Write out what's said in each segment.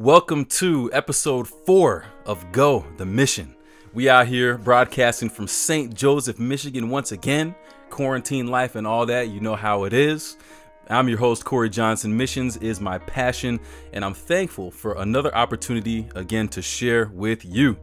Welcome to episode 4 of Go the Mission. We out here broadcasting from St. Joseph, Michigan once again. Quarantine life and all that, you know how it is. I'm your host, Corey Johnson. Missions is my passion, and I'm thankful for another opportunity again to share with you.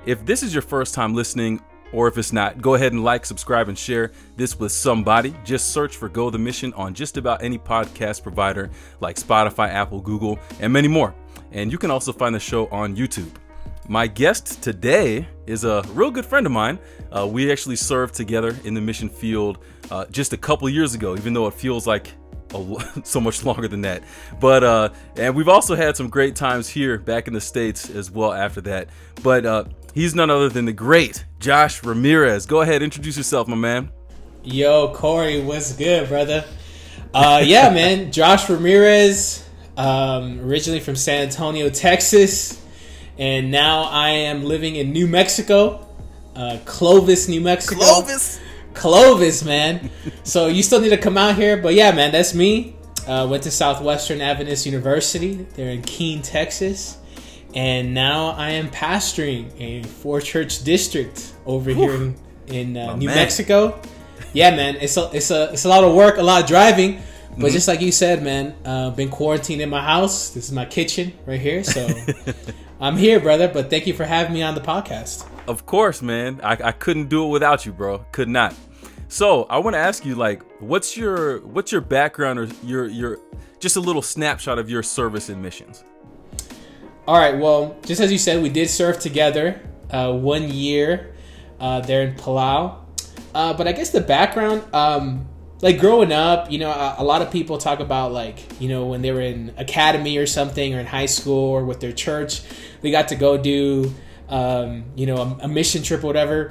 If this is your first time listening, or if it's not, go ahead and like, subscribe, and share this with somebody. Just search for Go the Mission on just about any podcast provider like Spotify, Apple, Google, and many more. And you can also find the show on YouTube. My guest today is a real good friend of mine. We actually served together in the mission field just a couple years ago, even though it feels like so much longer than that. But and we've also had some great times here back in the States as well after that. But he's none other than the great Josh Ramirez. Go ahead, introduce yourself, my man. Yo, Corey, what's good, brother? Yeah, man, Josh Ramirez, originally from San Antonio, Texas, and now I am living in New Mexico, Clovis, New Mexico. Clovis, man. So you still need to come out here, but yeah, man, that's me. Went to Southwestern Adventist University. They're in Keene, Texas. And now I am pastoring a 4-church district over here in New Mexico. Yeah, man, it's a lot of work, a lot of driving. But just like you said, man, been quarantined in my house. This is my kitchen right here. So I'm here, brother. But thank you for having me on the podcast. Of course, man. I couldn't do it without you, bro. Could not. So I want to ask you, like, what's your background, or your just a little snapshot of your service in missions? All right, well, just as you said, we did serve together 1 year there in Palau. But I guess the background, like growing up, you know, a lot of people talk about, like, you know, when they were in academy or something, or in high school, or with their church, we got to go do, you know, a mission trip or whatever.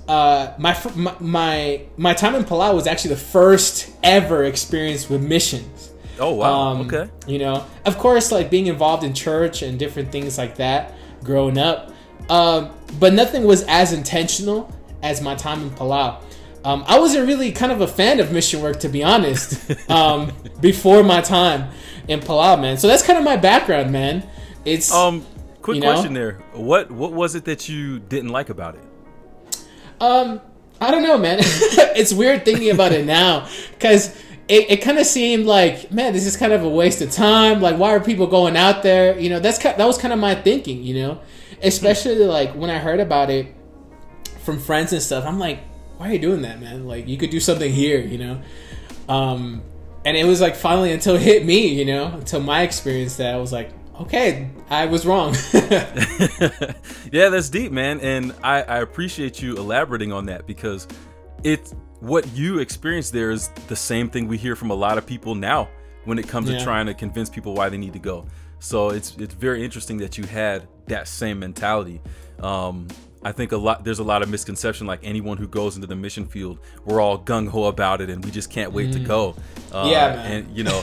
My time in Palau was actually the first ever experience with missions. Oh, wow. Okay. You know, of course, like being involved in church and different things like that growing up. But nothing was as intentional as my time in Palau. I wasn't really kind of a fan of mission work, to be honest, before my time in Palau, man. So that's kind of my background, man. It's quick question there. What was it that you didn't like about it? I don't know, man. It's weird thinking about it now, because it kind of seemed like, man, this is kind of a waste of time. Like, why are people going out there? You know, that was kind of my thinking, you know, especially like when I heard about it from friends and stuff. I'm like, why are you doing that, man? Like, you could do something here, you know? And it was like finally until it hit me, you know, until my experience, that I was like, okay, I was wrong. Yeah, that's deep, man. And I appreciate you elaborating on that, because what you experienced there is the same thing we hear from a lot of people now when it comes to trying to convince people why they need to go. So it's very interesting that you had that same mentality. I think there's a lot of misconception, like anyone who goes into the mission field, we're all gung-ho about it and we just can't wait to go. Yeah, man. And you know,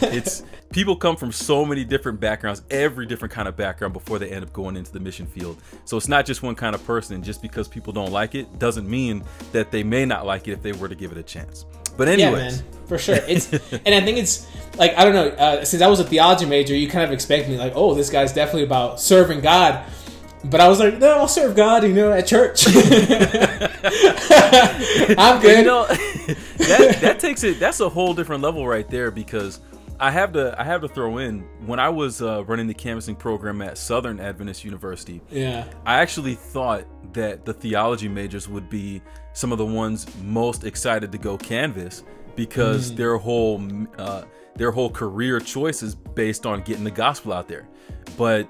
people come from so many different backgrounds, every different kind of background, before they end up going into the mission field. So it's not just one kind of person. Just because people don't like it doesn't mean that they may not like it if they were to give it a chance. But anyways, yeah, man, for sure. And I think it's like, I don't know, since I was a theology major, you kind of expect me like, oh, this guy's definitely about serving God. But I was like, no, I'll serve God, you know, at church. I'm good. You know, that takes it. That's a whole different level right there, because I have to throw in, when I was running the canvassing program at Southern Adventist University. Yeah, I actually thought that the theology majors would be some of the ones most excited to go canvass, because their whole career choice is based on getting the gospel out there. But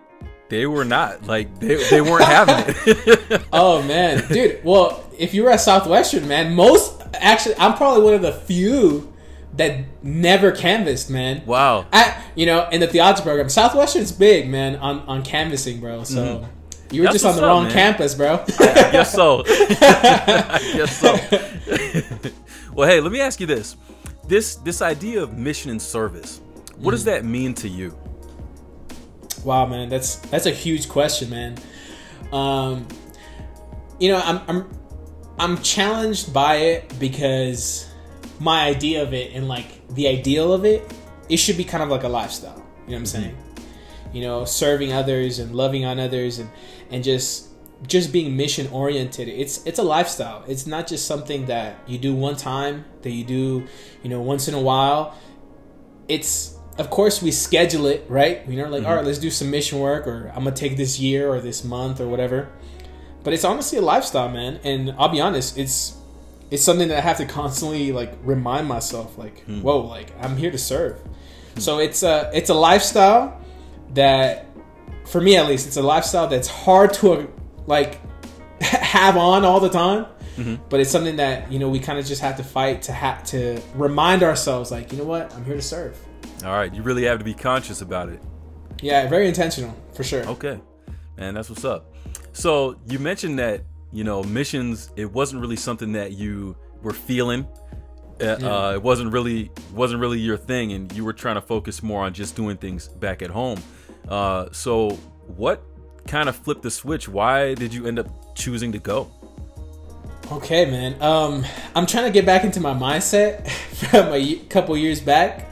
they were not, like, they weren't having it. Oh, man. Dude, well, if you were at Southwestern, man, I'm probably one of the few that never canvassed, man. Wow. You know, in the theology program, Southwestern's big, man, on canvassing, bro. So you were just on the wrong campus, bro. I guess so. I guess so. Well, hey, let me ask you this. This idea of mission and service, what does that mean to you? Wow, man, that's a huge question, man. You know, I'm challenged by it, because my idea of it, and like the ideal of it, it should be kind of like a lifestyle. You know what I'm saying? serving others and loving on others and just being mission oriented. It's a lifestyle. It's not just something that you do one time, that you do, once in a while. It's, of course, we schedule it, right? All right, let's do some mission work, or I'm going to take this year or this month or whatever. But it's honestly a lifestyle, man. And I'll be honest, it's something that I have to constantly remind myself, whoa, I'm here to serve. So it's a lifestyle that, for me at least, it's a lifestyle that's hard to have on all the time. But it's something that we kind of just have to fight to remind ourselves, you know what, I'm here to serve. All right, you really have to be conscious about it. Yeah, very intentional, for sure. Okay, man, that's what's up. So you mentioned that missions, it wasn't really something that you were feeling. It wasn't really your thing, and you were trying to focus more on just doing things back at home. So what kind of flipped the switch? Why did you end up choosing to go? Okay, man. I'm trying to get back into my mindset from a couple years back.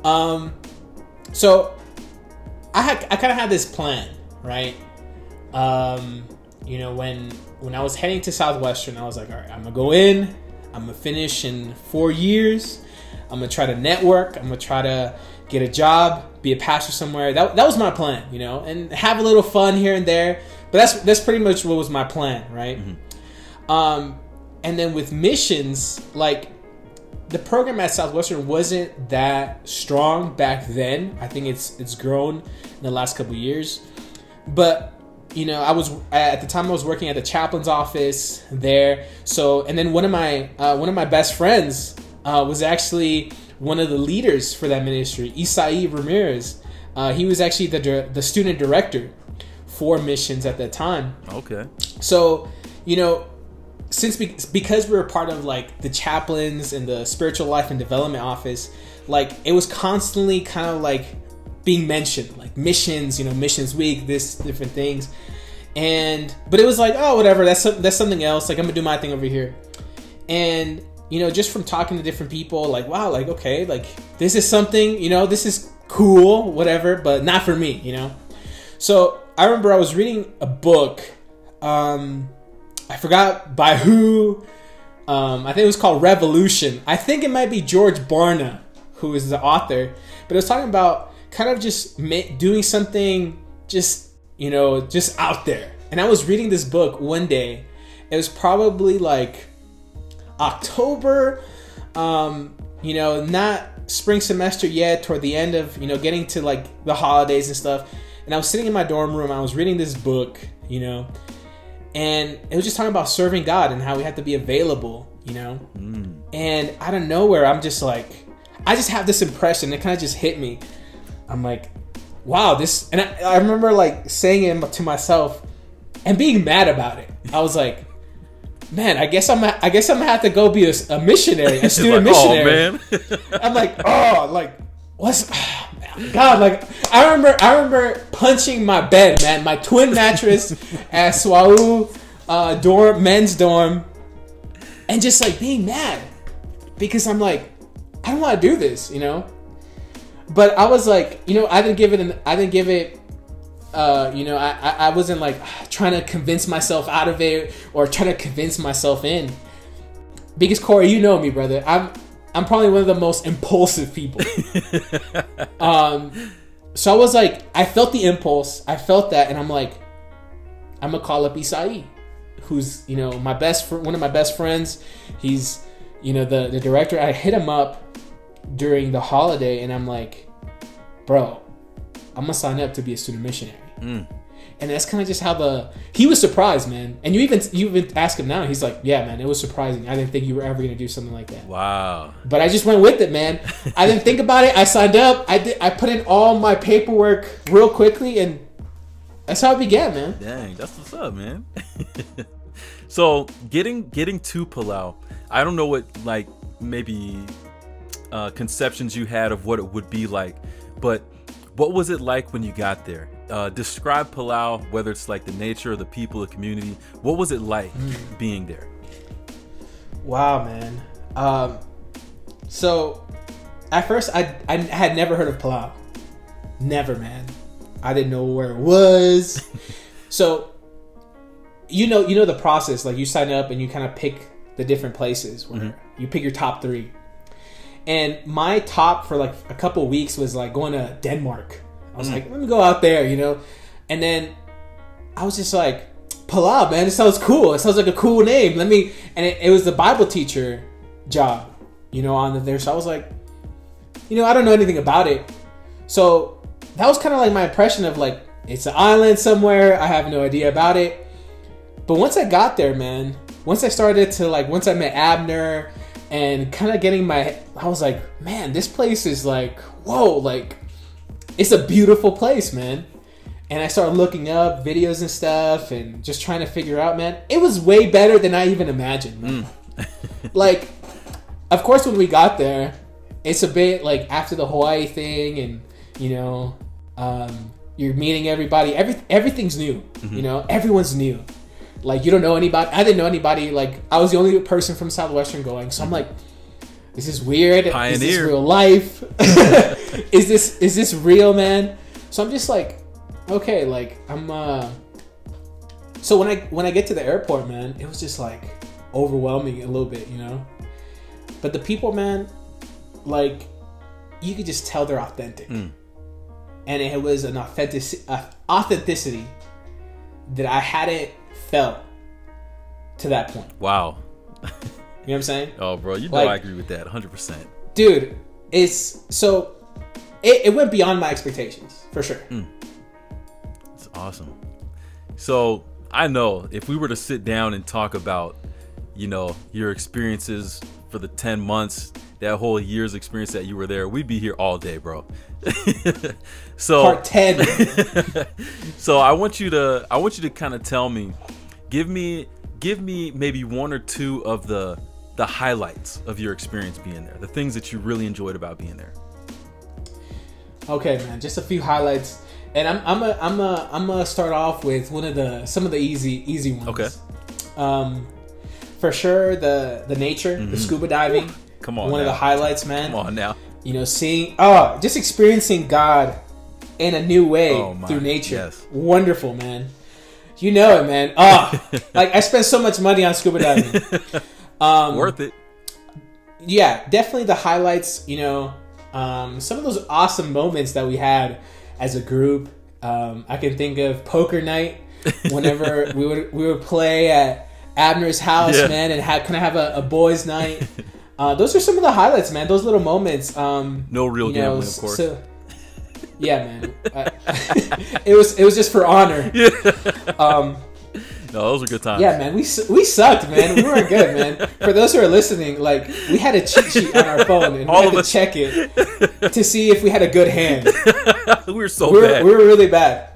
So I kind of had this plan, right? When I was heading to Southwestern, I was like, all right, I'm gonna go in, I'm gonna finish in 4 years, I'm gonna try to network, I'm gonna try to get a job, be a pastor somewhere. That was my plan, and have a little fun here and there. But that's pretty much what was my plan, right? And then with missions, the program at Southwestern wasn't that strong back then. I think it's grown in the last couple of years. But I was at the time I was working at the chaplain's office there. So, and then one of my best friends was actually one of the leaders for that ministry, Josh Ramirez. He was actually the student director for missions at that time. Okay. So, because we were part of the chaplains and the spiritual life and development office, it was constantly kind of being mentioned, missions, missions week, this different things. But it was oh, whatever, that's something else. I'm gonna do my thing over here. And just from talking to different people, wow, okay, this is something, this is cool, whatever, but not for me, So I remember I was reading a book. I forgot by who. I think it was called Revolution. I think it might be George Barna, who is the author. But it was talking about kind of just doing something just out there. And I was reading this book one day. It was probably October, not spring semester yet, toward the end of, getting to the holidays and stuff. And I was sitting in my dorm room. I was reading this book, and it was just talking about serving God and how we have to be available, And out of nowhere, I'm just I just have this impression. It kind of just hit me. I'm wow, this. And I remember saying it to myself and being mad about it. I was man, I guess I'm gonna have to go be a missionary, a student missionary. Oh, man. I'm what's God, I remember punching my bed, man, my twin mattress at S1E4 dorm, men's dorm, and just being mad because I'm I don't want to do this, But I was I didn't give it. I wasn't trying to convince myself out of it or trying to convince myself in. Because Corey, you know me, brother. I'm probably one of the most impulsive people. So I was I felt the impulse. I felt that, and I'm gonna call up Josh, who's one of my best friends. He's the director. I hit him up during the holiday, and I'm bro, I'm gonna sign up to be a student missionary. And that's kind of just how he was surprised, man. And you even ask him now, he's yeah, man, it was surprising. I didn't think you were ever gonna do something like that. Wow. But I just went with it, man. I didn't think about it. I signed up. I put in all my paperwork real quickly, and that's how it began, man. Dang, that's what's up, man. So getting to Palau, I don't know what maybe conceptions you had of what it would be like, but what was it like when you got there? Describe Palau, whether it's the nature, the people, the community. What was it like being there? Wow, man. So at first I had never heard of Palau. Never, man. I didn't know where it was. So, you know the process. Like, you sign up and you kind of pick the different places where you pick your top 3. And my top for like a couple of weeks was like going to Denmark. I was like, let me go out there, you know. And then I was just like, Palau, man, it sounds cool. It sounds like a cool name. And it was the Bible teacher job, you know, on there. So I was like, you know, I don't know anything about it. So that was kind of like my impression of like, it's an island somewhere. I have no idea about it. But once I got there, man, once I met Abner and kind of I was like, man, this place is like, whoa, like, it's a beautiful place, man. And I started looking up videos and stuff and just trying to figure out, man, it was way better than I even imagined, man. Like, of course, when we got there, it's a bit like after the Hawaii thing and, you know, you're meeting everybody. Everything's new, you know, everyone's new. Like, you don't know anybody. I didn't know anybody. Like, I was the only person from Southwestern going. So I'm like, this is weird. Pioneer. Is this real life? Is this real, man? So I'm just like, okay, like, so when I get to the airport, man, it was just like overwhelming a little bit, you know. But the people, man, like, you could just tell they're authentic, and it was an authenticity that I hadn't felt to that point. Wow. You know what I'm saying? Oh, bro, you know, like, I agree with that 100%. Dude, it went beyond my expectations, for sure. It's awesome. So I know if we were to sit down and talk about, you know, your experiences for the 10 months, that whole year's experience that you were there, we'd be here all day, bro. So part 10. So I want you to kind of tell me, give me maybe one or two of the highlights of your experience being there, the things that you really enjoyed about being there. Okay, man, just a few highlights, and I'm gonna start off with some of the easy ones. Okay. For sure, the nature, the scuba diving. Come on, one of the highlights, man. Come on now. You know, just experiencing God in a new way through nature. Yes. Wonderful, man. You know it, man. Like, I spent so much money on scuba diving. Worth it. Yeah, definitely the highlights. You know, some of those awesome moments that we had as a group. I can think of poker night whenever we would play at Abner's house, man, and kind of have a boys' night. Those are some of the highlights, man. Those little moments. No real gambling, of course. So, yeah, man. It was just for honor. Yeah. No, those were good times. Yeah, man. We sucked, man. We weren't good, man. For those who are listening, like, we had a cheat sheet on our phone, and we had to check it to see if we had a good hand. We were bad. We were really bad.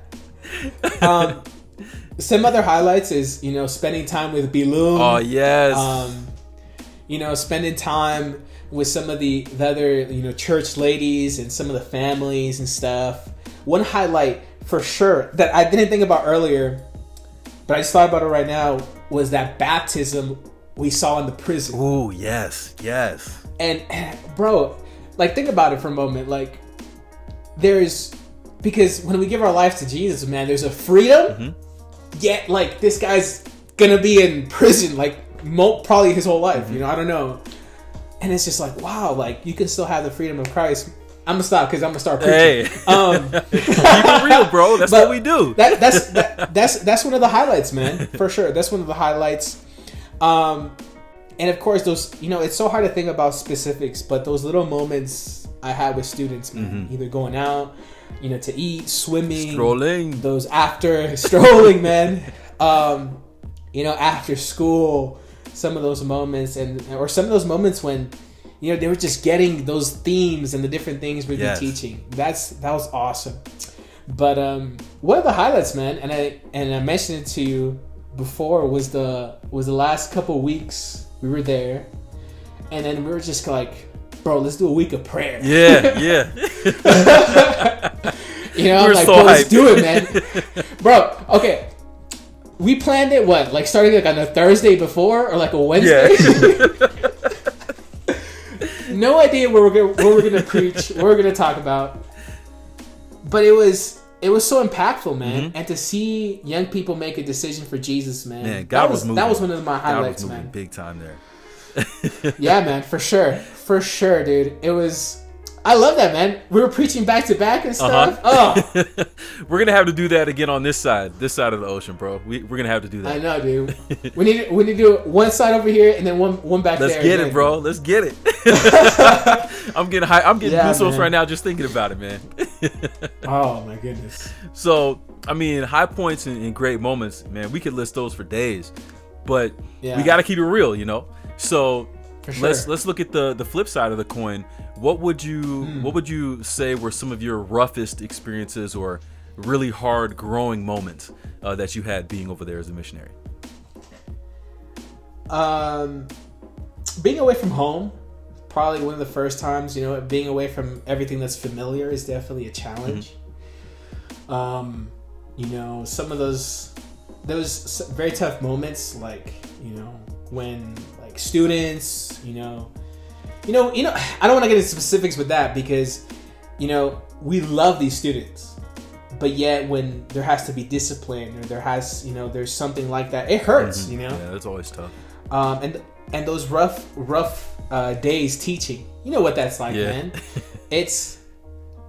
Some other highlights is, you know, spending time with Biloom. Oh, yes. You know, spending time with some of the other, you know, church ladies and some of the families and stuff. One highlight for sure that I didn't think about earlier, but I just thought about it right now, was that baptism we saw in the prison. Ooh, yes, yes. And bro, like, think about it for a moment. Like, because when we give our life to Jesus, man, there's a freedom. Yet, like, this guy's gonna be in prison, like, probably his whole life, you know, I don't know. And it's just like, wow, like, you can still have the freedom of Christ. I'm gonna stop because I'm gonna start preaching. Hey, keep it real, bro. That's what we do. That's one of the highlights, man, for sure. That's one of the highlights. And of course, those, you know, it's so hard to think about specifics, but those little moments I had with students, man, either going out, you know, to eat, swimming, strolling, those after strolling, man. You know, after school. Some of those moments, or some of those moments when, you know, they were just getting those themes and the different things we'd be teaching. That was awesome. But one of the highlights, man, and I mentioned it to you before, was the last couple weeks we were there, and then we were just like, bro, let's do a week of prayer. Yeah, yeah. You know, I'm like, so bro, hyped. let's do it, man. Bro, okay. We planned it, like starting like on a Thursday before or like a Wednesday? Yeah. No idea what we're gonna preach, what we're gonna talk about. But it was it was so impactful, man. And to see young people make a decision for Jesus, man, God was moving. That was one of my highlights, God was moving man. Big time there. Yeah, man, for sure, dude. It was. I love that, man. We were preaching back to back and stuff. Oh, we're gonna have to do that again on this side of the ocean, bro. We're gonna have to do that. I know, dude. we need to do one side over here and then one back there. Let's get it, bro. Let's get it. I'm getting high. I'm getting goosebumps right now just thinking about it, man. Oh my goodness. So, I mean, high points and great moments, man. We could list those for days, but we got to keep it real, you know. So let's look at the flip side of the coin. What would you say were some of your roughest experiences or really hard growing moments that you had being over there as a missionary? Being away from home, probably one of the first times, you know, being away from everything that's familiar is definitely a challenge. You know, some of those very tough moments, like, you know, when like students, you know, I don't want to get into specifics with that because, you know, we love these students, but yet when there has to be discipline or there's something like that, it hurts, you know? Yeah, that's always tough. And those rough days teaching, you know what that's like, man. It's,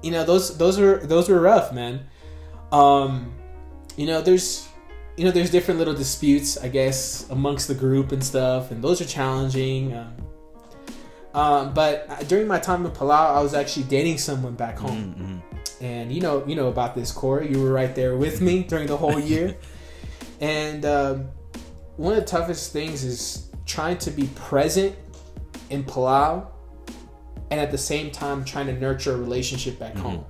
you know, those were rough, man. You know, there's different little disputes, I guess, amongst the group and stuff, and those are challenging. But during my time in Palau, I was actually dating someone back home. And you know about this, Corey. You were right there with me during the whole year. And one of the toughest things is trying to be present in Palau and at the same time trying to nurture a relationship back home.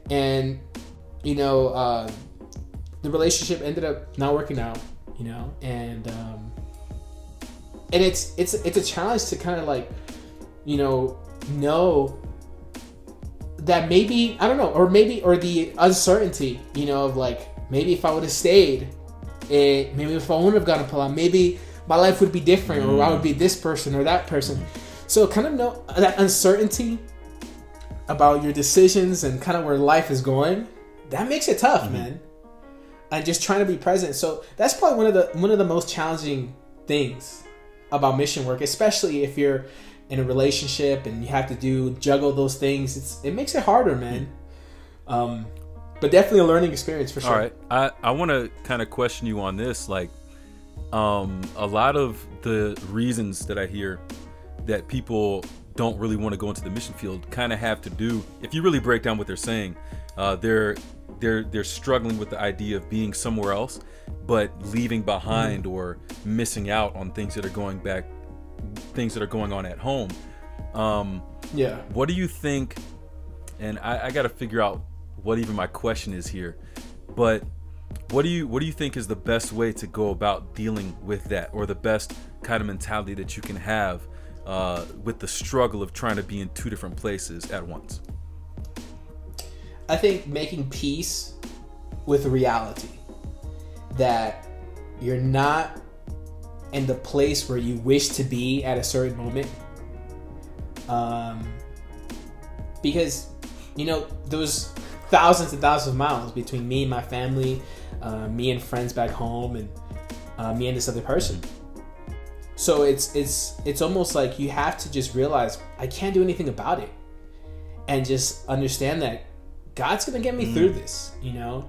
And, you know, the relationship ended up not working out, you know, and it's a challenge to kind of like, you know that maybe, I don't know, or the uncertainty, you know, of like, maybe if I would have stayed, maybe if I wouldn't have gone to Palau, maybe my life would be different, or I would be this person or that person. So kind of know that uncertainty about your decisions and kind of where life is going, that makes it tough, man. And just trying to be present. So that's probably one of the most challenging things about mission work, especially if you're in a relationship and you have to juggle those things. It makes it harder, man. But definitely a learning experience for sure. All right, I want to kind of question you on this. Like, a lot of the reasons that I hear that people don't really want to go into the mission field kind of have to do, if you really break down what they're saying, they're struggling with the idea of being somewhere else, but leaving behind or missing out on things that are going on at home. What do you think? And I got to figure out what even my question is here, but what do you think is the best way to go about dealing with that, or the best kind of mentality that you can have with the struggle of trying to be in two different places at once? I think making peace with reality that you're not in the place where you wish to be at a certain moment. Because, you know, there was thousands and thousands of miles between me and my family, me and friends back home, and me and this other person. So it's almost like you have to just realize I can't do anything about it, and just understand that God's gonna get me through this, you know,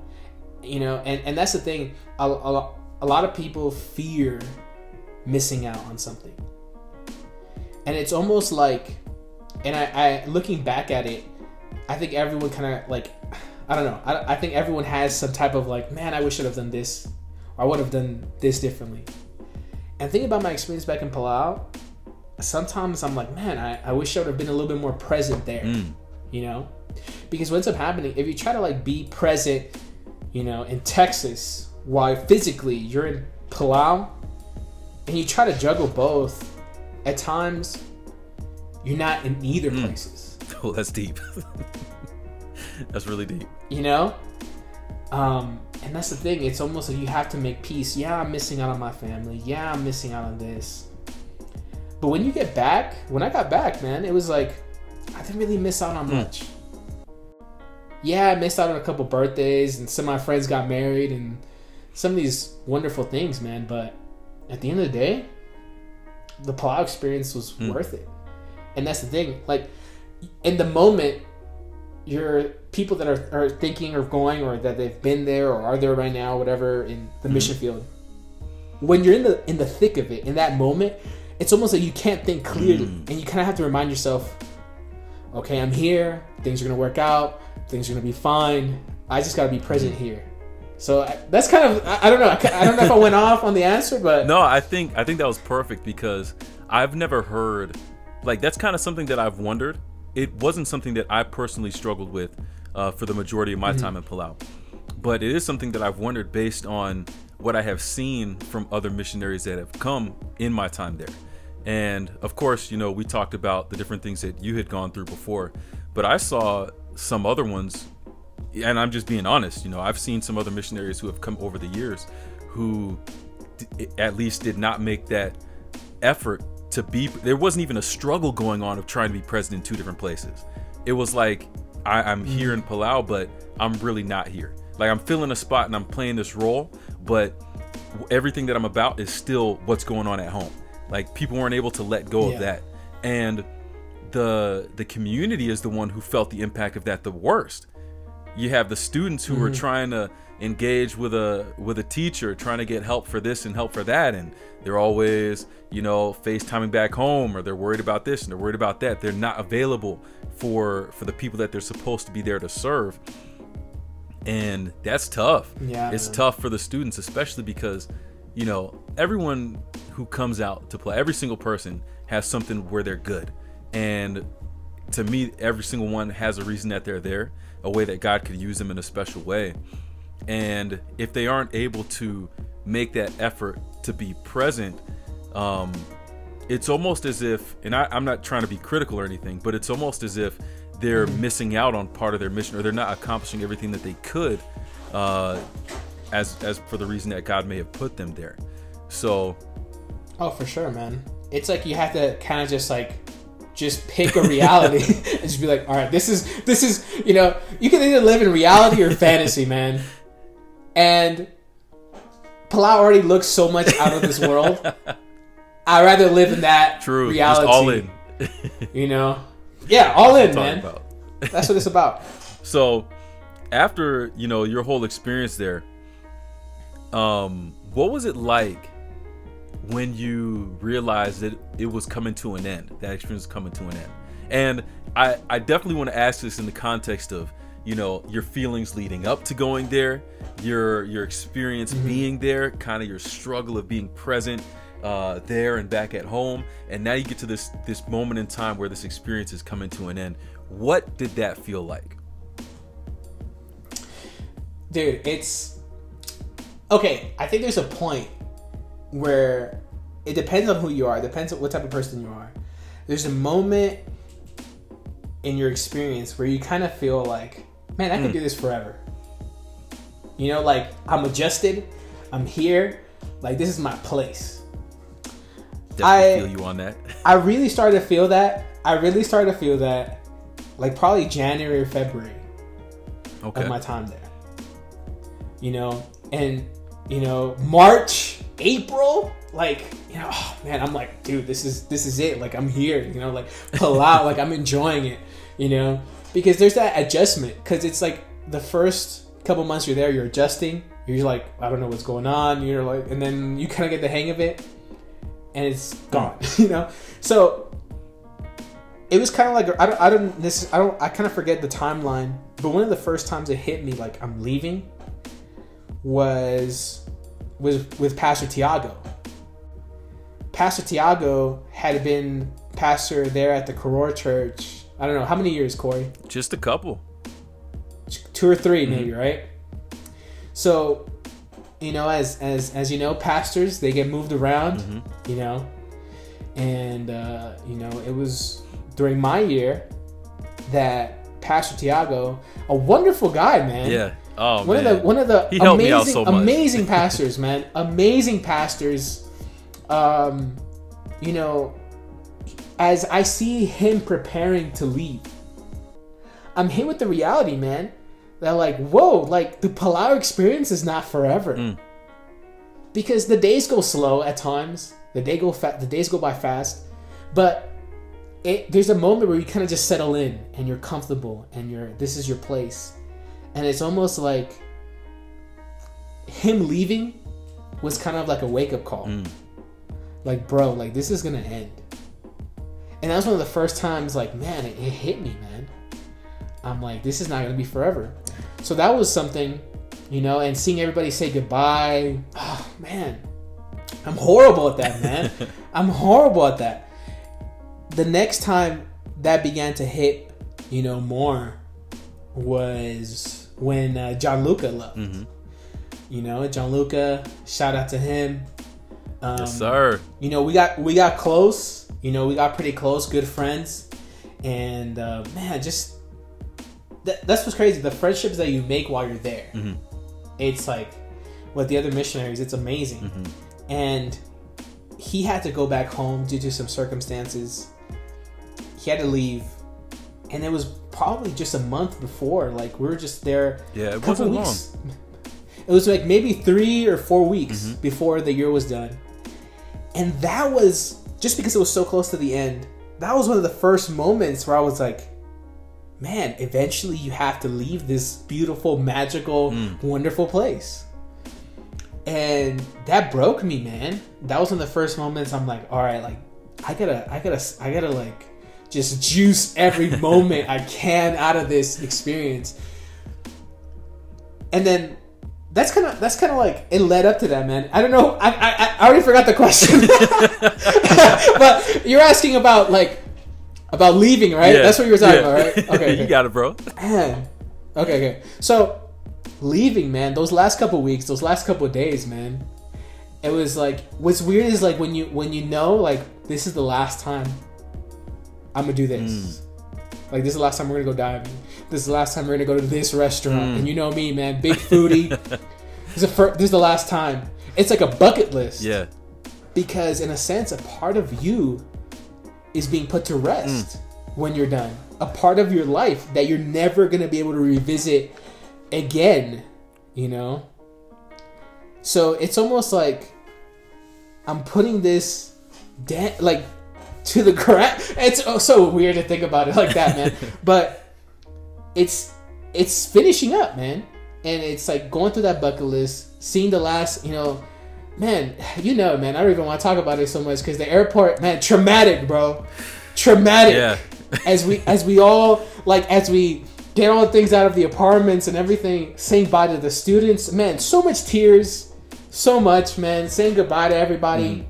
and that's the thing. A lot of people fear missing out on something, and it's almost like, and I looking back at it, I think everyone kind of like, I don't know, I think everyone has some type of like, man, I wish I'd have done this, or I would have done this differently. And thinking about my experience back in Palau, sometimes I'm like, man, I wish I would have been a little bit more present there, you know? Because what ends up happening, if you try to like be present, you know, in Texas, while physically you're in Palau, and you try to juggle both, at times, you're not in either places. Oh, that's deep. That's really deep. You know? And that's the thing. It's almost like you have to make peace. Yeah, I'm missing out on my family. Yeah, I'm missing out on this. But when you get back, when I got back, man, it was like, I didn't really miss out on much. yeah, I missed out on a couple birthdays, and some of my friends got married, and some of these wonderful things, man. But at the end of the day, the Palau experience was worth it. And that's the thing. Like, in the moment, you're people that are thinking of going, or that they've been there or are there right now, whatever, in the mission field. When you're in the thick of it, in that moment, it's almost like you can't think clearly, and you kind of have to remind yourself, okay, I'm here. Things are gonna work out. Things are gonna be fine. I just gotta be present here. So that's kind of, I don't know. I don't know if I went off on the answer, but no, I think that was perfect, because I've never heard, like, that's kind of something that I've wondered. It wasn't something that I personally struggled with for the majority of my time in Palau, but it is something that I've wondered based on what I have seen from other missionaries that have come in my time there. And of course, you know, we talked about the different things that you had gone through before, but I saw some other ones, and I'm just being honest, you know, I've seen some other missionaries who have come over the years who at least did not make that effort to be. There wasn't even a struggle going on of trying to be present in two different places. It was like, I'm here in Palau, but I'm really not here. Like, I'm filling a spot and I'm playing this role, but everything that I'm about is still what's going on at home. Like, people weren't able to let go of that. And the community is the one who felt the impact of that the worst. You have the students who were trying to engage with a teacher, trying to get help for this and help for that, and they're always, you know, FaceTiming back home, or they're worried about this and they're worried about that. They're not available for the people that they're supposed to be there to serve. And that's tough. Yeah, it's tough for the students, especially because, you know, everyone who comes out to play, every single person has something where they're good. And to me, every single one has a reason that they're there, a way that God could use them in a special way. And if they aren't able to make that effort to be present, it's almost as if, and I'm not trying to be critical or anything, but it's almost as if they're missing out on part of their mission, or they're not accomplishing everything that they could, as for the reason that God may have put them there. So, oh, for sure, man. It's like you have to kind of just pick a reality and just be like, all right, this is, you know, you can either live in reality or fantasy, man. And Palau already looks so much out of this world. I'd rather live in that reality. Just all in. You know? Yeah, all in, man. That's what it's about. So, after, you know, your whole experience there, what was it like when you realized that it was coming to an end, that experience was coming to an end? And I definitely want to ask this in the context of, you know, your feelings leading up to going there, your experience being there, kind of your struggle of being present there and back at home, and now you get to this moment in time where this experience is coming to an end. What did that feel like? Dude, it's okay. I think there's a point where it depends on who you are. It depends on what type of person you are. There's a moment in your experience where you kind of feel like, man, I can do this forever. You know, like, I'm adjusted. I'm here. Like, this is my place. Definitely feel you on that. I really started to feel that. Like, probably January or February of my time there. You know, and, you know, March, April, like, you know, oh man, I'm like, dude, this is it. Like, I'm here, you know, like, Palau, like, I'm enjoying it, you know, because there's that adjustment, because it's like the first couple months you're there, you're adjusting, you're like, I don't know what's going on, you're like, and then you kind of get the hang of it, and it's gone, you know. So it was kind of like, I kind of forget the timeline, but one of the first times it hit me, like, I'm leaving, was with Pastor Tiago. Pastor Tiago had been pastor there at the Koror Church. I don't know, how many years, Corey? Just a couple. 2 or 3, maybe, right? So, you know, as you know, pastors, they get moved around, you know, and you know, it was during my year that Pastor Tiago, a wonderful guy, man. Yeah. Oh, one man. Of the he helped me out so much. Amazing pastors, man. Amazing pastors. You know, as I see him preparing to leave, I'm hit with the reality, man. They're like, whoa, like the Palau experience is not forever. Because the days go slow at times. The days go by fast. But there's a moment where you kind of just settle in and you're comfortable and this is your place. And it's almost like him leaving was kind of like a wake-up call. Like, bro, like this is gonna end. And that was one of the first times, like, man, it hit me, man. I'm like, this is not gonna be forever. So that was something, you know, and seeing everybody say goodbye. Oh man, I'm horrible at that, man. I'm horrible at that. The next time that began to hit, you know, more was when Gianluca left. You know, Gianluca, shout out to him. Yes, sir. You know, we got close. You know, we got pretty close, good friends. And man, just that's what's crazy. The friendships that you make while you're there. It's like with the other missionaries, it's amazing. And he had to go back home due to some circumstances. He had to leave, and it was probably just a month before. Like, we were just there. Yeah, it wasn't long. It was like maybe 3 or 4 weeks before the year was done. And that was, just because it was so close to the end, that was one of the first moments where I was like, man, eventually you have to leave this beautiful, magical, wonderful place. And that broke me, man. That was one of the first moments I'm like, all right, like, I gotta like just juice every moment I can out of this experience. And then that's kind of like, it led up to that, man. I don't know. I already forgot the question. But you're asking about leaving, right? Yeah. That's what you were talking about, right? Okay. You got it, bro. Man. Okay. So leaving, man, those last couple weeks, those last couple days, man, it was like, what's weird is like when you know, like, this is the last time I'm gonna do this. Like, this is the last time we're gonna go diving. This is the last time we're gonna go to this restaurant. And you know me, man, big foodie. This is the last time. It's like a bucket list. Yeah. Because in a sense, a part of you is being put to rest when you're done. A part of your life that you're never gonna be able to revisit again, you know? So it's almost like I'm putting this like to the ground. It's so weird to think about it like that, man. But it's finishing up, man. And it's like going through that bucket list, seeing the last, you know, man, man, I don't even want to talk about it so much because the airport, man, traumatic, bro. Traumatic. Yeah. as we get all the things out of the apartments and everything, saying bye to the students, man, so much tears, so much, man, saying goodbye to everybody.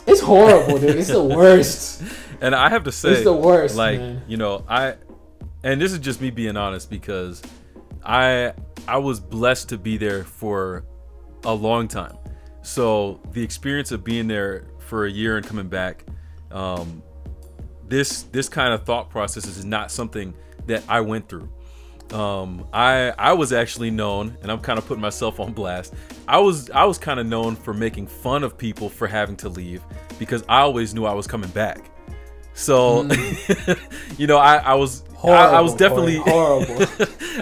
It's horrible, dude. It's the worst. And I have to say, it's the worst, like, man. You know, and this is just me being honest, because I was blessed to be there for a long time. So the experience of being there for a year and coming back, this kind of thought process is not something that I went through. I was actually known, and I'm kind of putting myself on blast. I was kind of known for making fun of people for having to leave, because I always knew I was coming back. So, you know, I was horrible, I was definitely horrible.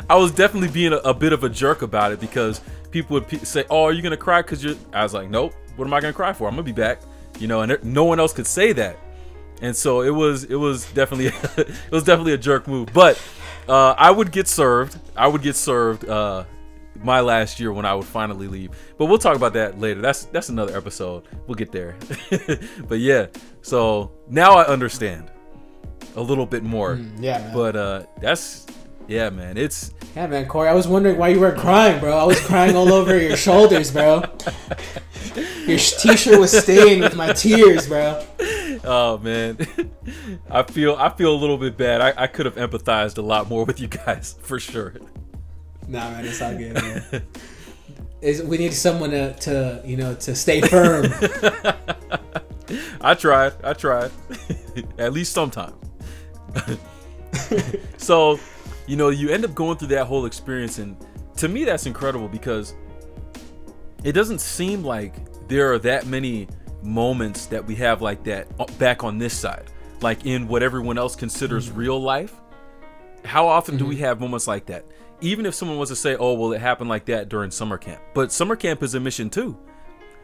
I was definitely being a bit of a jerk about it, because people would say, "Oh, are you gonna cry?" Because I was like, "Nope. What am I gonna cry for? I'm gonna be back." You know, and no one else could say that. And so it was definitely it was definitely a jerk move. But I would get served my last year when I would finally leave. But we'll talk about that later. That's another episode. We'll get there. But yeah, so now I understand a little bit more. Yeah, man. But yeah, man. Yeah, man, Corey, I was wondering why you weren't crying, bro. I was crying all over your shoulders, bro. Your t-shirt was stained with my tears, bro. Oh man, I feel a little bit bad. I could have empathized a lot more with you guys, for sure. Nah, man, it's all good, man. We need someone to stay firm. I tried. At least sometime. So, you know, you end up going through that whole experience, and to me that's incredible, because it doesn't seem like there are that many moments that we have like that back on this side, like in what everyone else considers real life. how often do we have moments like that? Even if someone was to say, oh, well, it happened like that during summer camp. But summer camp is a mission too.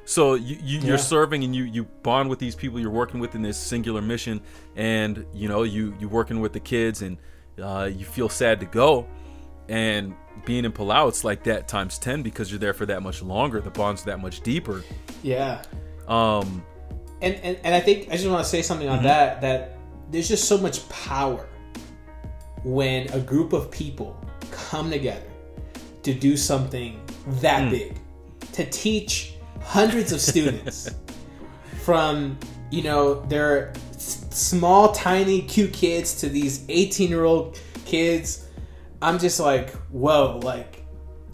So you're serving and you bond with these people you're working with in this singular mission, and you working with the kids, and you feel sad to go. And being in Palau, it's like that times 10 because you're there for that much longer. The bond's that much deeper. Yeah. And I think I just want to say something on that there's just so much power when a group of people come together to do something that big, to teach hundreds of students from their small, tiny, cute kids to these 18-year-old kids. I'm just like, whoa, like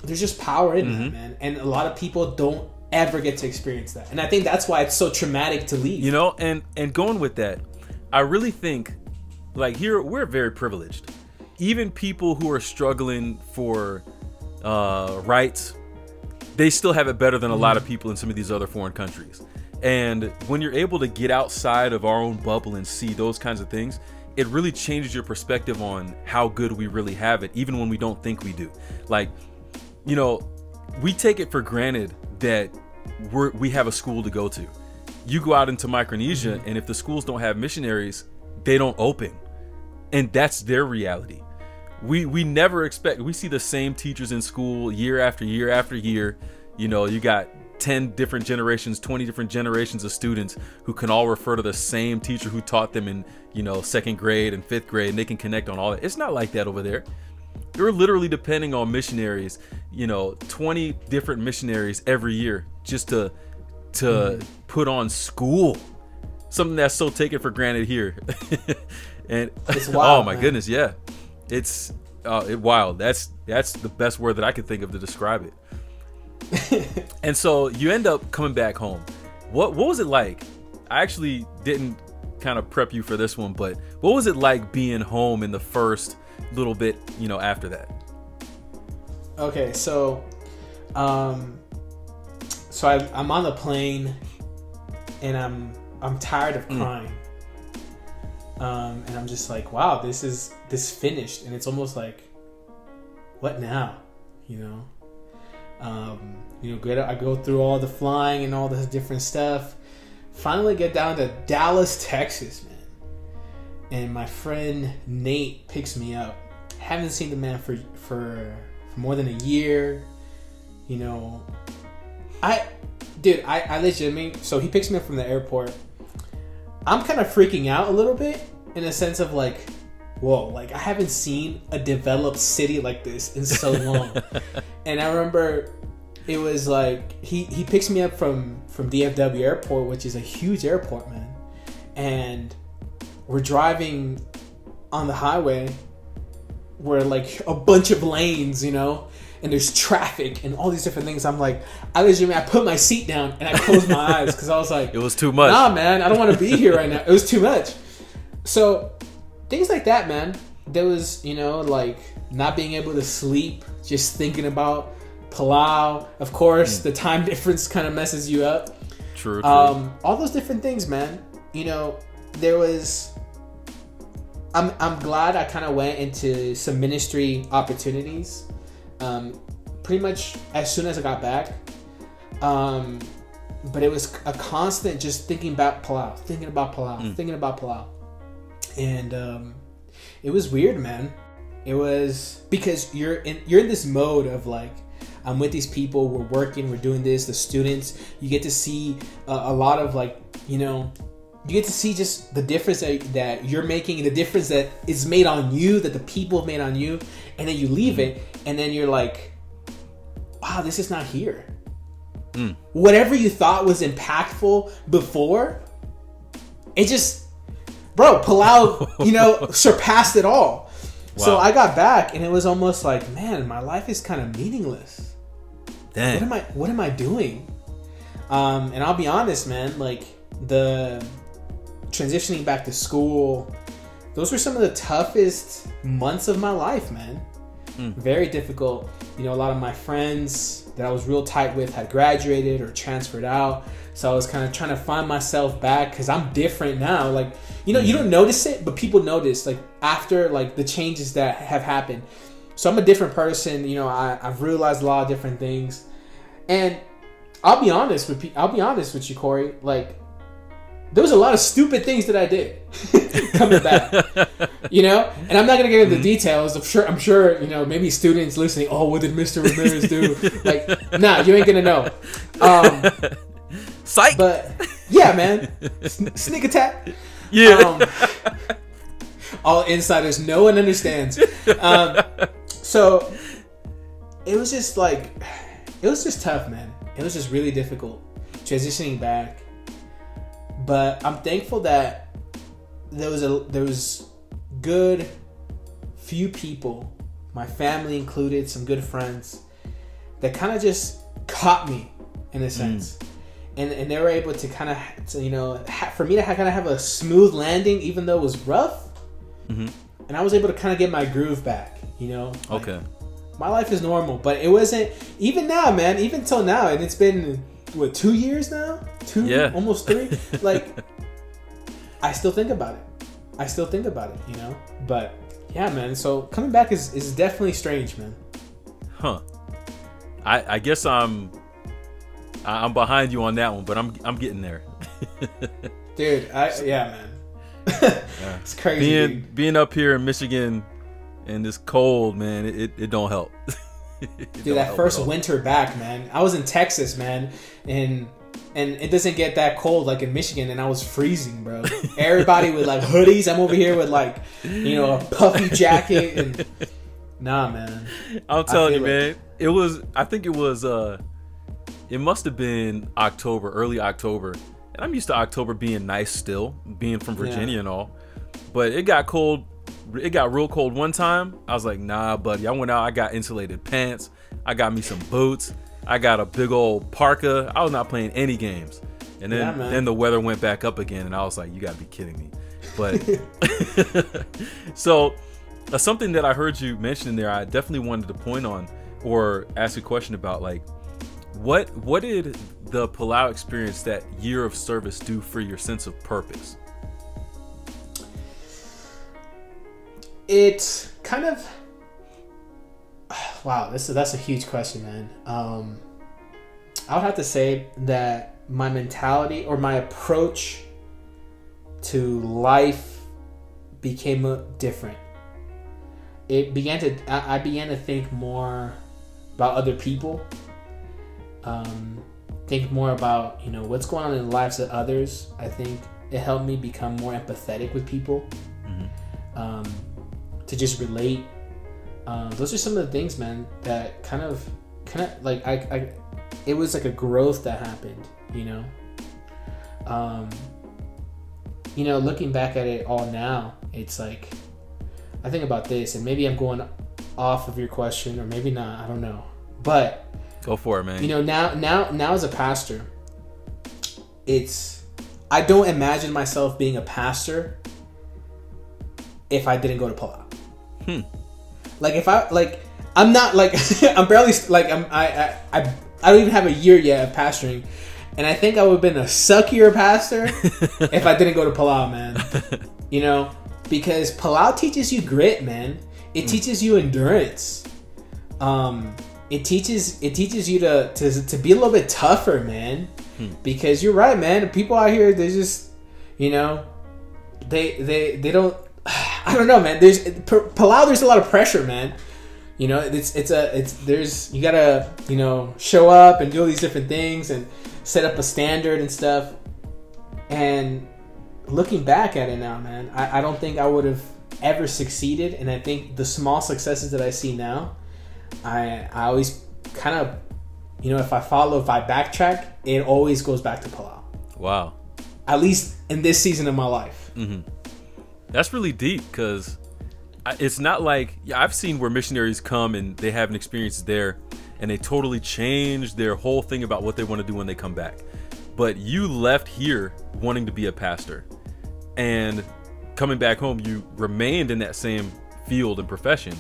there's just power in that, man. And a lot of people don't ever get to experience that. And I think that's why it's so traumatic to leave. And going with that, I really think like here we're very privileged. Even people who are struggling for rights, they still have it better than a lot of people in some of these other foreign countries. And when you're able to get outside of our own bubble and see those kinds of things, it really changes your perspective on how good we really have it, even when we don't think we do. Like, we take it for granted that we have a school to go to. You go out into Micronesia, and if the schools don't have missionaries, they don't open. And that's their reality. We never expect, we see the same teachers in school year after year after year. You got 10 different generations, 20 different generations of students who can all refer to the same teacher who taught them in, second grade and fifth grade, and they can connect on all that. It's not like that over there. You're literally depending on missionaries, 20 different missionaries every year just to put on school. Something that's so taken for granted here. And it's wild, oh my goodness, yeah. It's wild. That's the best word that I could think of to describe it. And so you end up coming back home. What was it like? I actually didn't kind of prep you for this one, but what was it like being home in the first little bit, after that? Okay, so I'm on the plane and I'm tired of crying. And I'm just like, wow, this finished, and it's almost like, what now? I go through all the flying and all this different stuff. Finally get down to Dallas, Texas, man. And my friend Nate picks me up. Haven't seen the man for more than a year. I legitimately, so he picks me up from the airport. I'm kind of freaking out a little bit in a sense of like, whoa, like I haven't seen a developed city like this in so long. And I remember it was like he picks me up from DFW airport, which is a huge airport, man. And we're driving on the highway where like a bunch of lanes, and there's traffic and all these different things. I'm like, I put my seat down and I closed my eyes because I was like, it was too much. Nah, man, I don't want to be here right now. It was too much. So things like that, man. There was, like not being able to sleep, just thinking about Palau. Of course, the time difference kind of messes you up. True. All those different things, man. There was. I'm glad I kind of went into some ministry opportunities. Pretty much as soon as I got back. But it was a constant just thinking about Palau. And it was weird, man. It was because you're in this mode of like, I'm with these people, we're working, we're doing this, the students. You get to see a lot of like, you get to see just the difference that you're making, the difference that is made on you, that the people have made on you, and then you leave it, and then you're like, wow, this is not here. Whatever you thought was impactful before, it just, Palau, surpassed it all. Wow. So I got back, and it was almost like, man, my life is kind of meaningless. Dang. What am I doing? And I'll be honest, man, like the transitioning back to school, those were some of the toughest months of my life, man. Very difficult. You know, a lot of my friends that I was real tight with had graduated or transferred out. So I was kind of trying to find myself back because I'm different now. Like, you know, you don't notice it, but people notice, like, after, like, the changes that have happened. So I'm a different person. You know, I've realized a lot of different things. And I'll be honest with you, Corey. Like, there was a lot of stupid things that I did coming back, you know, and I'm not gonna get into the details. I'm sure, you know, maybe students listening. Oh, what did Mr. Ramirez do? Like, nah, you ain't gonna know. Psych. But yeah, man, sneak attack. Yeah. All insiders, no one understands. So it was just tough, man. It was just really difficult transitioning back. But I'm thankful that there was good few people, my family included, some good friends, that kind of just caught me in a sense. And they were able to kind of, you know, for me to kind of have a smooth landing, even though it was rough. And I was able to kind of get my groove back, you know. Like, okay. My life is normal, but it wasn't, even now, man, even till now, and it's been, what, 2 years now? Almost 3. Like, I still think about it. You know. But yeah, man. So coming back is definitely strange, man. Huh. I guess I'm behind you on that one, but I'm getting there. Dude, yeah, man. It's crazy. Being up here in Michigan in this cold, man, it don't help. Dude, that first winter back, man. I was in Texas, man, and it doesn't get that cold like in Michigan, and I was freezing, bro. Everybody with like hoodies. I'm over here with like, you know, a puffy jacket, and nah, man. I'm telling you, man. I think it must have been October, early October, and I'm used to October being nice still, being from Virginia and all, but it got cold. It got real cold one time. I was like, nah, buddy. I went out. I got insulated pants. I got me some boots. I got a big old parka. I was not playing any games. And then the weather went back up again, and I was like, you gotta be kidding me. But so something that I heard you mention there, I definitely wanted to point on or ask a question about, like, what did the Palau experience, that year of service, do for your sense of purpose? It's kind of, wow, that's a huge question, man. I would have to say that my mentality or my approach to life became different. I began to think more about other people. Think more about, you know, what's going on in the lives of others. I think it helped me become more empathetic with people. To just relate. Those are some of the things, man, that kind of like it was like a growth that happened, you know. You know, looking back at it all now, it's like I think about this, and maybe I'm going off of your question, or maybe not. I don't know, but go for it, man. You know, now as a pastor, I don't imagine myself being a pastor if I didn't go to Palau. Like, if I'm not like I'm barely like I don't even have a year yet of pastoring, and I think I would have been a suckier pastor if I didn't go to Palau, man. You know, because Palau teaches you grit, man. It teaches you endurance. It teaches you to be a little bit tougher, man. Because you're right, man. People out here, they just, you know, they don't. I don't know, man. Palau. There's a lot of pressure, man. You know, you gotta, you know, show up and do all these different things and set up a standard and stuff. And looking back at it now, man, I don't think I would have ever succeeded. And I think the small successes that I see now, I always kind of, you know, if I backtrack, it always goes back to Palau. Wow. At least in this season of my life. That's really deep, because it's not like, I've seen where missionaries come and they have an experience there and they totally change their whole thing about what they want to do when they come back. But you left here wanting to be a pastor, and coming back home, you remained in that same field and profession.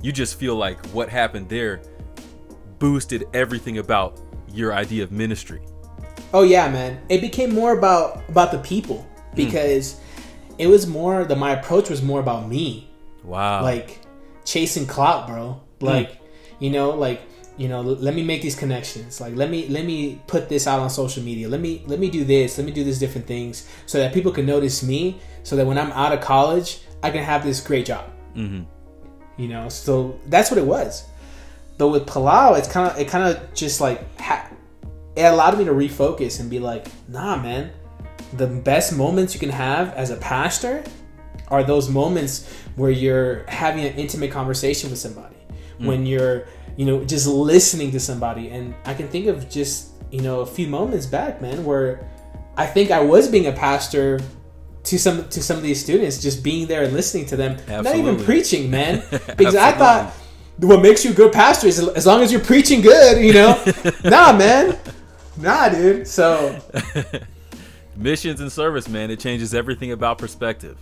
you just feel like what happened there boosted everything about your idea of ministry. Oh yeah, man. It became more about the people, because it was more my approach was more about me. Wow. Like chasing clout, bro. Like, let me make these connections. Like, let me put this out on social media. Let me do this. Let me do these different things so that people can notice me, so that when I'm out of college, I can have this great job. So that's what it was. But with Palau, it kind of just like it allowed me to refocus and be like, nah, man, the best moments you can have as a pastor are those moments where you're having an intimate conversation with somebody, when you're, just listening to somebody. And I can think of just, a few moments back, man, where I think I was being a pastor to some of these students, just being there and listening to them. Absolutely. Not even preaching, man, because I thought what makes you a good pastor is as long as you're preaching good, Nah, man. Nah, dude. So missions and service, man, it changes everything about perspective.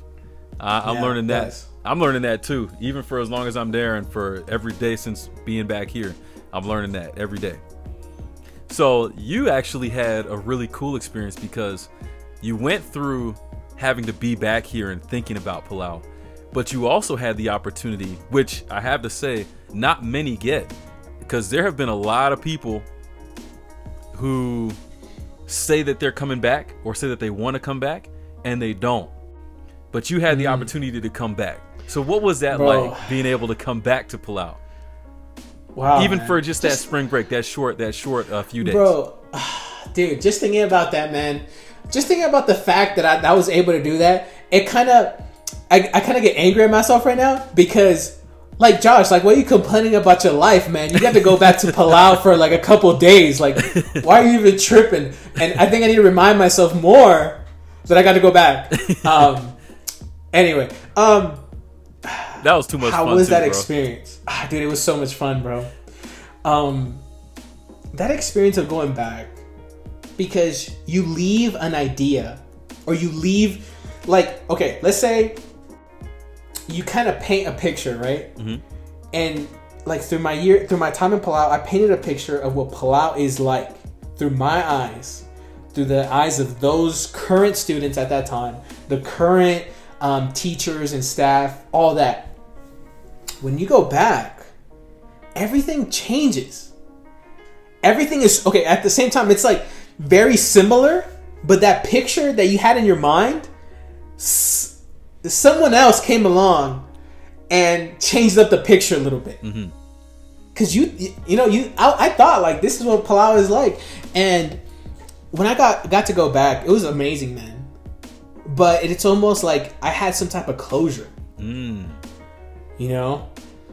I'm learning that. Yes. I'm learning that too, even for as long as I'm there, and for every day since being back here, I'm learning that every day. So you actually had a really cool experience, because you went through having to be back here and thinking about Palau, but you also had the opportunity, which I have to say not many get, because there have been a lot of people who say that they're coming back or say that they want to come back and they don't. But you had the opportunity to come back. So what was that like, being able to come back to Palau? Wow, even man. For just that spring break, that short few days. Bro, dude, just thinking about that, man. Just thinking about the fact that I was able to do that, it kind of, I kind of get angry at myself right now, because like, Josh, like, why are you complaining about your life, man? You got to go back to Palau for like a couple days. Like, why are you even tripping? And I think I need to remind myself more that I got to go back. Anyway, that was too much fun. How was that bro. experience? Dude, it was so much fun, bro. That experience of going back, because you leave an idea, or you leave, like, okay, let's say you kind of paint a picture, right? And like through my time in Palau, I painted a picture of what Palau is like through my eyes, through the eyes of those current students at that time, the current teachers and staff, all that. When you go back, everything changes. Everything is okay. At the same time, it's like very similar, but that picture that you had in your mind, someone else came along and changed up the picture a little bit. Because I thought like, this is what Palau is like, and when I got to go back, it was amazing, man. But it's almost like I had some type of closure.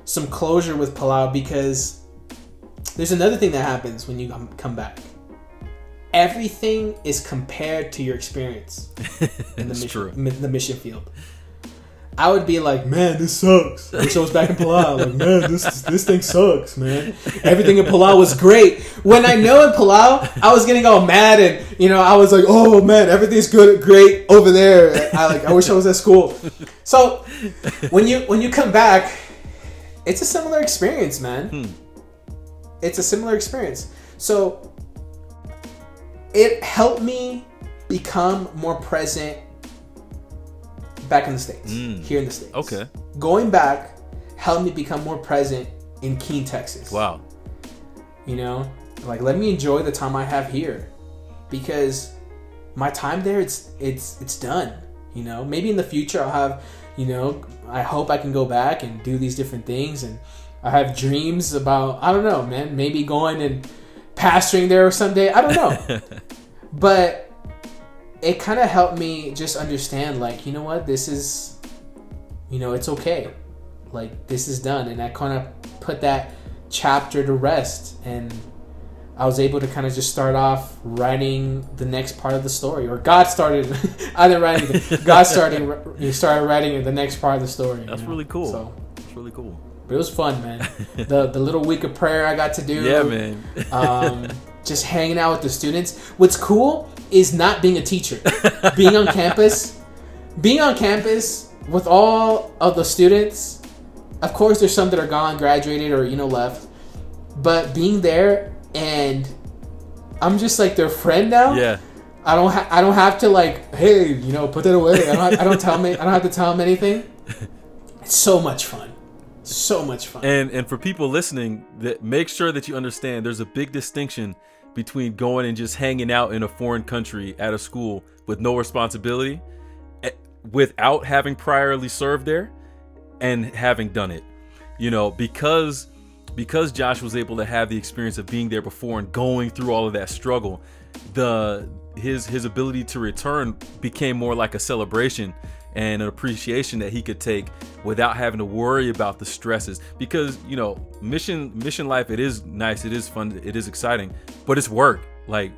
Some closure with Palau, because there's another thing that happens when you come back. Everything is compared to your experience in the mission field. I would be like, man, this sucks. I wish I was back in Palau. Like, man, this thing sucks, man. Everything in Palau was great. When I know in Palau, I was getting all mad, and I was like, oh man, everything's good, great over there. I wish I was at school. So when you come back, it's a similar experience, man. It's a similar experience. So it helped me become more present back in the States, here in the States. Okay. Going back helped me become more present in Keene, Texas. Wow. Like, let me enjoy the time I have here, because my time there, it's done. Maybe in the future I'll have, I hope I can go back and do these different things, and I have dreams about, I don't know, man, maybe going and pastoring there someday. I don't know. But it kind of helped me just understand, like, you know what, this is, it's okay. Like, this is done. And I kind of put that chapter to rest, and I was able to kind of just start off writing the next part of the story. Or God started, I didn't write anything. God started writing the next part of the story. That's really cool. So, that's really cool. But it was fun, man. The little week of prayer I got to do. Yeah, man. Just hanging out with the students. What's cool is not being a teacher. Being on campus with all of the students of course, there's some that are gone, graduated, or left. But being there, and I'm just like their friend now. Yeah. I don't have to like, hey, put that away. I don't have to tell them anything. It's so much fun. So much fun. And for people listening, that make sure that you understand there's a big distinction between going and just hanging out in a foreign country at a school with no responsibility, without having priorly served there, and having done it. Because Josh was able to have the experience of being there before and going through all of that struggle, his ability to return became more like a celebration and an appreciation that he could take without having to worry about the stresses. Because mission life, it is nice, it is fun, it is exciting, but it's work. Like,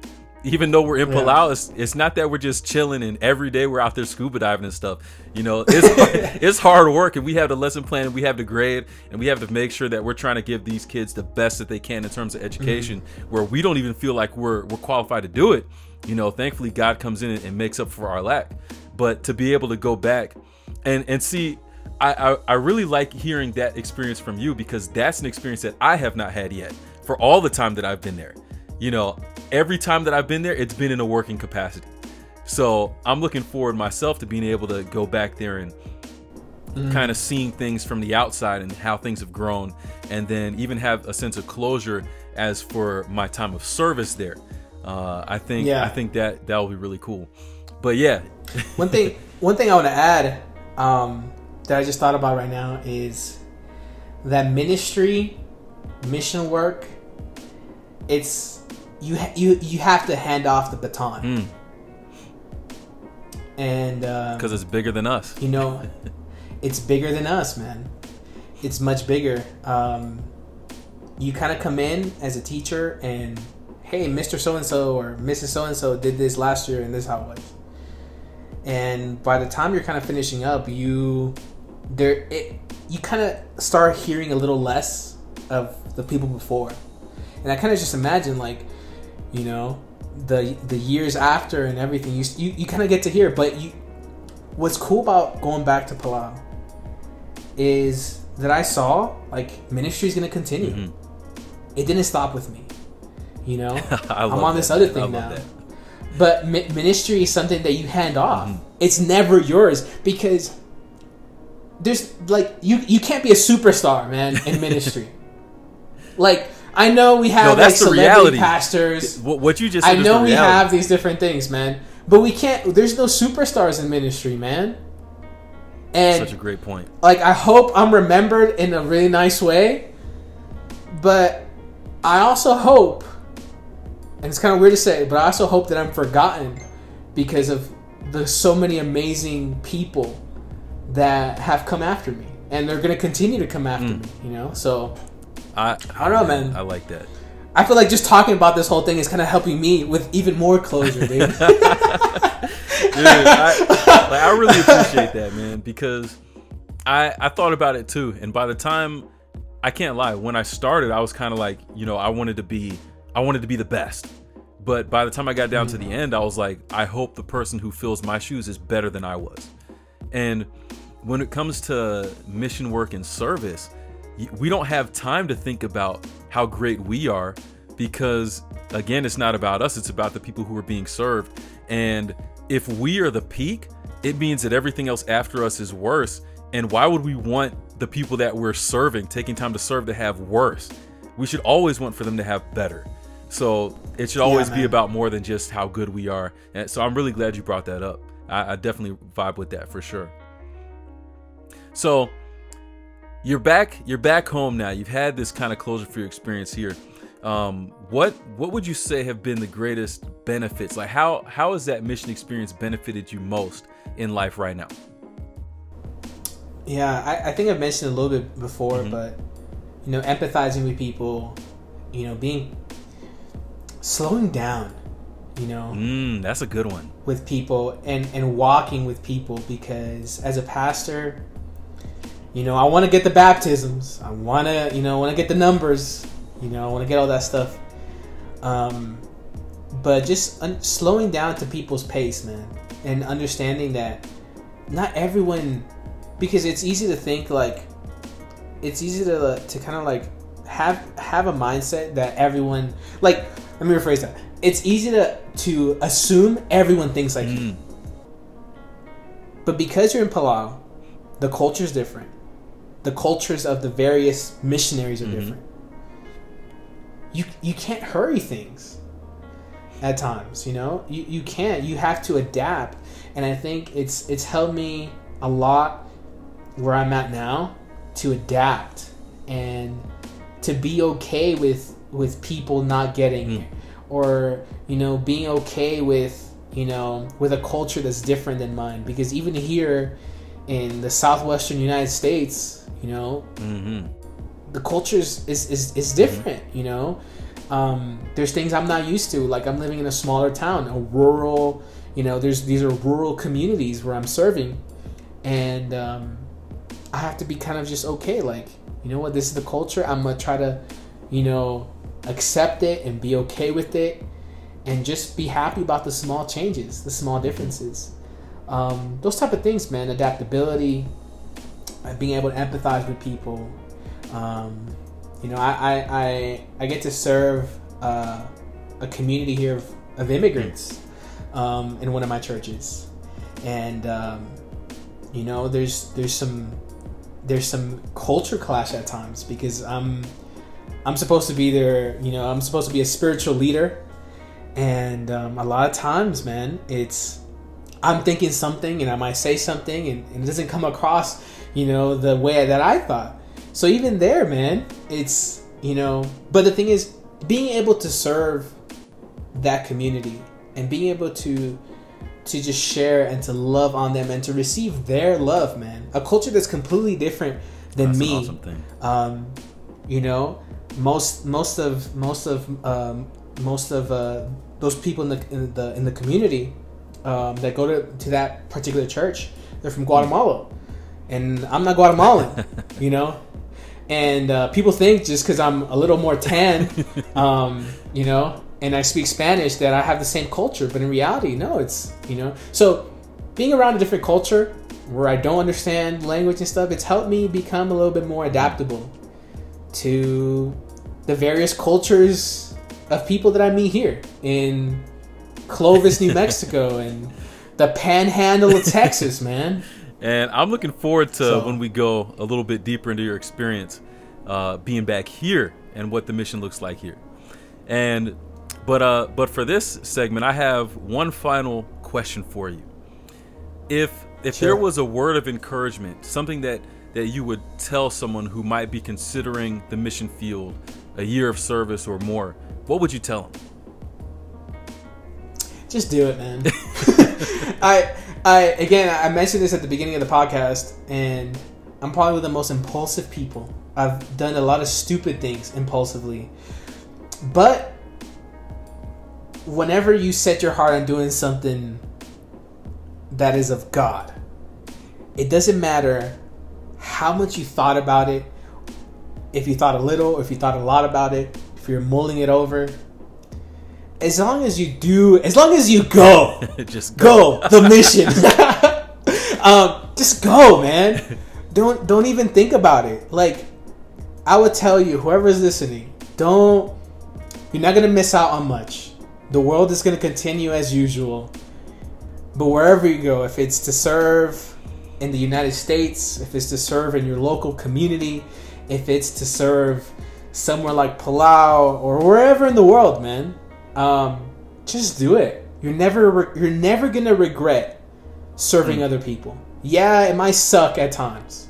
even though we're in Palau, it's not that we're just chilling and every day we're out there scuba diving and stuff. It's hard work, and we have the lesson plan, and we have the grade, and we have to make sure that we're trying to give these kids the best that they can in terms of education, where we don't even feel like we're qualified to do it. Thankfully God comes in and makes up for our lack. But to be able to go back and see, I really like hearing that experience from you, because that's an experience that I have not had yet for all the time that I've been there. Every time that I've been there, it's been in a working capacity. So I'm looking forward myself to being able to go back there and kind of seeing things from the outside and how things have grown, and then even have a sense of closure as for my time of service there. I think that will be really cool. But yeah, one thing I want to add that I just thought about right now is that mission work. It's you have to hand off the baton, and because it's bigger than us. It's bigger than us, man. It's much bigger. You kind of come in as a teacher, and hey, Mr. So-and-so or Mrs. So-and-so did this last year, and this is how it was. And by the time you're kind of finishing up, you kind of start hearing a little less of the people before. And I kind of just imagine, like, the years after and everything, you kind of get to hear. But what's cool about going back to Palau is that I saw, like, ministry is going to continue. It didn't stop with me. I'm on this other thing now. But ministry is something that you hand off. It's never yours, because there's like you can't be a superstar, man, in ministry. Like, I know we have like celebrity pastors. What you just said, I know we have these different things, man, but we can't. There's no superstars in ministry, man. And such a great point. Like, I hope I'm remembered in a really nice way, but I also hope, and it's kind of weird to say, but I also hope that I'm forgotten because of the so many amazing people that have come after me, and they're going to continue to come after me. So I don't know, man. I like that. I feel like just talking about this whole thing is kind of helping me with even more closure, dude. Dude, I really appreciate that, man, because I thought about it too, and by the time, I can't lie, when I started, I was kind of like, I wanted to be the best. But by the time I got down to the end, I was like, I hope the person who fills my shoes is better than I was. And when it comes to mission work and service, we don't have time to think about how great we are, because again, it's not about us, it's about the people who are being served. And if we are the peak, it means that everything else after us is worse. And why would we want the people that we're serving, taking time to serve, to have worse? We should always want for them to have better. So it should always be about more than just how good we are. And so I'm really glad you brought that up. I definitely vibe with that for sure. So you're back home now. You've had this kind of closure for your experience here. What would you say have been the greatest benefits? Like, how has that mission experience benefited you most in life right now? Yeah, I think I've mentioned a little bit before, but empathizing with people, slowing down, that's a good one, with people, and walking with people, because as a pastor, I want to get the baptisms, I want to get the numbers, I want to get all that stuff, but just slowing down to people's pace, man, and understanding that not everyone, because it's easy to think like, it's easy to kind of like have a mindset that everyone, like, let me rephrase that. It's easy to assume everyone thinks like you. But because you're in Palau, the culture's different. The cultures of the various missionaries are different. You can't hurry things at times, you know? You can't. You have to adapt. And I think it's helped me a lot where I'm at now to adapt and to be okay with people not getting it, or, you know, being okay with, you know, with a culture that's different than mine. Because even here in the southwestern United States, you know, the culture is different, you know. There's things I'm not used to. Like, I'm living in a smaller town, a rural, you know, these are rural communities where I'm serving. And I have to be kind of just okay, like, you know what, this is the culture. I'm going to try to, you know, accept it and be okay with it, and just be happy about the small changes, the small differences. Those type of things, man. Adaptability, being able to empathize with people. You know, I get to serve a community here of immigrants in one of my churches, and you know, there's some culture clash at times, because I'm supposed to be there. You know, I'm supposed to be a spiritual leader, and a lot of times, man, I'm thinking something, and I might say something, and it doesn't come across, you know, the way that I thought. So even there, man, it's, you know, but the thing is, being able to serve that community and being able to just share and to love on them and to receive their love, man. A culture that's completely different than that's me. An awesome thing. You know, most of those people in the community that go to that particular church, they're from Guatemala, and I'm not Guatemalan, you know. And people think just because I'm a little more tan, you know, and I speak Spanish, that I have the same culture. But in reality, no, it's, you know. So being around a different culture where I don't understand language and stuff, it's helped me become a little bit more adaptable to the various cultures of people that I meet here in Clovis, New Mexico, and the panhandle of Texas, man. And I'm looking forward to when we go a little bit deeper into your experience being back here and what the mission looks like here. And but for this segment, I have one final question for you. If Sure. there was a word of encouragement, something that you would tell someone who might be considering the mission field, a year of service or more, what would you tell them? Just do it, man. I mentioned this at the beginning of the podcast, and I'm probably the most impulsive people. I've done a lot of stupid things impulsively. But whenever you set your heart on doing something that is of God, it doesn't matter how much you thought about it, if you thought a little, or if you thought a lot about it, if you're mulling it over. As long as you go, Just go the mission. Just go, man. Don't even think about it. Like, I would tell you, whoever's listening, you're not gonna miss out on much. The world is gonna continue as usual. But wherever you go, if it's to serve in the United States, if it's to serve in your local community, if it's to serve somewhere like Palau or wherever in the world, man. Just do it. You're never gonna regret serving other people. Yeah, it might suck at times,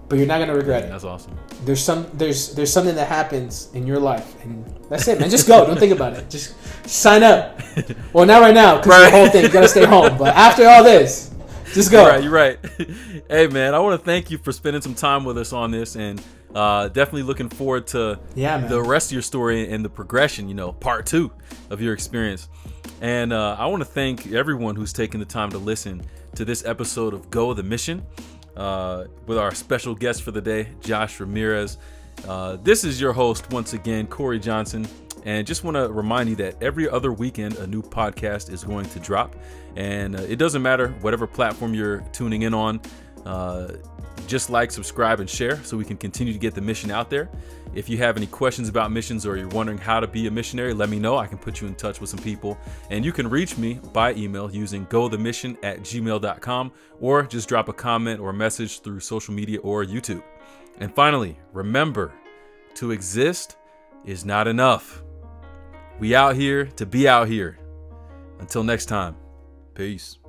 but you're not gonna regret it. That's awesome. There's something that happens in your life, and that's it, man. Just go. Don't think about it. Just sign up. Well, not right now, because the whole thing, you gotta stay home. But after all this, just go. You're right. Hey, man, I want to thank you for spending some time with us on this, and definitely looking forward to the rest of your story and the progression, you know, part 2 of your experience. And I want to thank everyone who's taken the time to listen to this episode of Go the Mission with our special guest for the day, Josh Ramirez. This is your host once again, Corey Johnson. And just want to remind you that every other weekend, a new podcast is going to drop. And it doesn't matter whatever platform you're tuning in on. just like, subscribe, and share so we can continue to get the mission out there. If you have any questions about missions or you're wondering how to be a missionary, let me know. I can put you in touch with some people. And you can reach me by email using gothemission@gmail.com, or just drop a comment or message through social media or YouTube. And finally, remember, to exist is not enough. We out here to be out here. Until next time, peace.